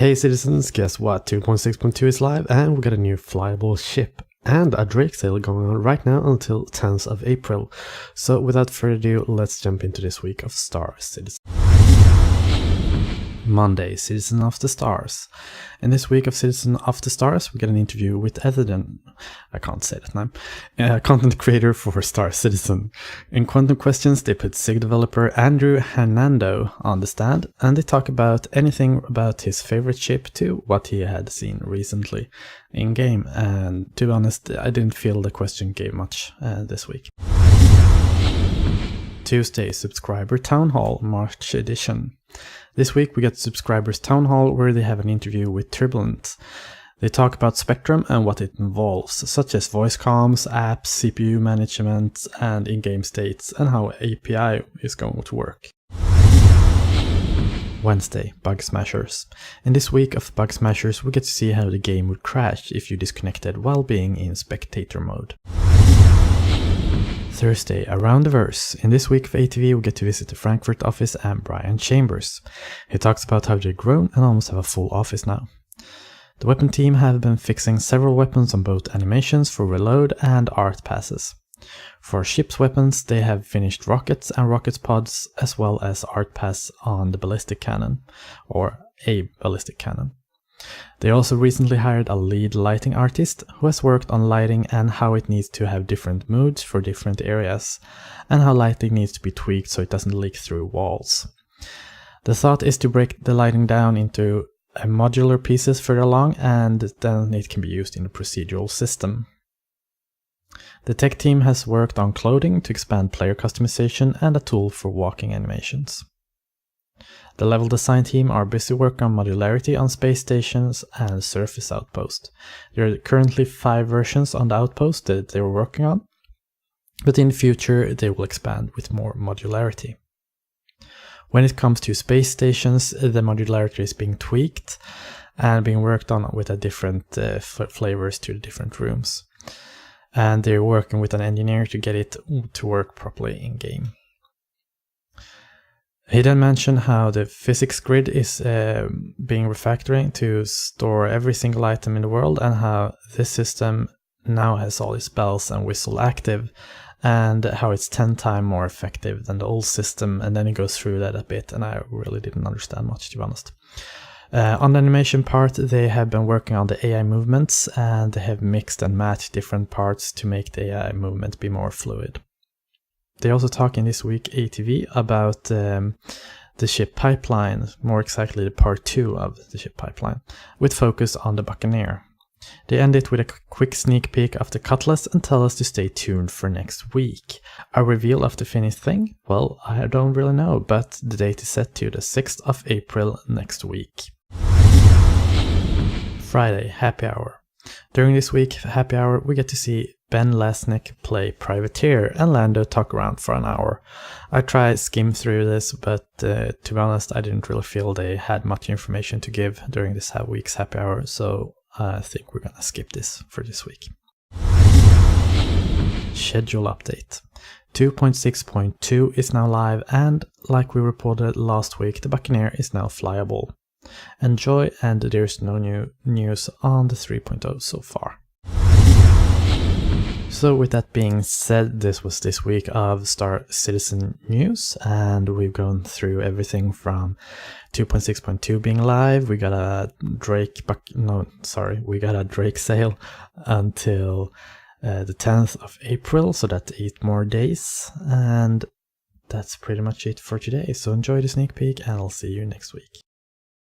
Hey citizens, guess what? 2.6.2 is live and we got a new flyable ship and a Drake sale going on right now until 10th of April. So without further ado, let's jump into this week of Star Citizen. Monday, Citizen of the Stars. In this week of Citizen of the Stars, we get an interview with Athagen, I can't say that name, content creator for Star Citizen. In Quantum Questions, they put SIG developer Andrew Hernando on the stand, and they talk about anything about his favorite ship to what he had seen recently in game. And to be honest, I didn't feel the question gave much this week. Tuesday, Subscriber Town Hall, March edition. This week we get Subscribers Town Hall where they have an interview with Turbulent. They talk about Spectrum and what it involves, such as voice comms, apps, CPU management, and in-game states, and how API is going to work. Wednesday, Bugsmashers. In this week of Bugsmashers we get to see how the game would crash if you disconnected while being in Spectator mode. Thursday, Around the Verse. In this week of ATV we get to visit the Frankfurt office and Brian Chambers. He talks about how they've grown and almost have a full office now. The weapon team have been fixing several weapons on both animations for reload and art passes. For ship's weapons they have finished rockets and rocket pods as well as art pass on the ballistic cannon, or a ballistic cannon. They also recently hired a lead lighting artist who has worked on lighting and how it needs to have different moods for different areas, and how lighting needs to be tweaked so it doesn't leak through walls. The thought is to break the lighting down into modular pieces further along, and then it can be used in a procedural system. The tech team has worked on clothing to expand player customization and a tool for walking animations. The level design team are busy working on modularity on space stations and surface outpost. There are currently 5 versions on the outpost that they were working on, but in the future they will expand with more modularity. When it comes to space stations, the modularity is being tweaked and being worked on with a different flavors to the different rooms. And they're working with an engineer to get it to work properly in game. He then mentioned how the physics grid is being refactoring to store every single item in the world, and how this system now has all its bells and whistle active, and how it's 10 times more effective than the old system. And then he goes through that a bit, and I really didn't understand much, to be honest. On the animation part, they have been working on the AI movements, and they have mixed and matched different parts to make the AI movement be more fluid. They also talk in this week ATV about the ship pipeline, more exactly the part 2 of the ship pipeline, with focus on the Buccaneer. They end it with a quick sneak peek of the Cutlass and tell us to stay tuned for next week. A reveal of the finished thing? Well, I don't really know, but the date is set to the 6th of April next week. Friday, Happy Hour. During this week Happy Hour we get to see Ben Lesnick play Privateer and Lando talk around for an hour. I tried skim through this, but to be honest I didn't really feel they had much information to give during this week's Happy Hour, so I think we're gonna skip this for this week. Schedule update. 2.6.2 is now live, and like we reported last week, the Buccaneer is now flyable. Enjoy, and there's no new news on the 3.0 so far. So with that being said, this was this week of Star Citizen news, and we've gone through everything from 2.6.2 being live. We got a Drake sale until the 10th of April, so that's 8 more days, and that's pretty much it for today. So enjoy the sneak peek, and I'll see you next week.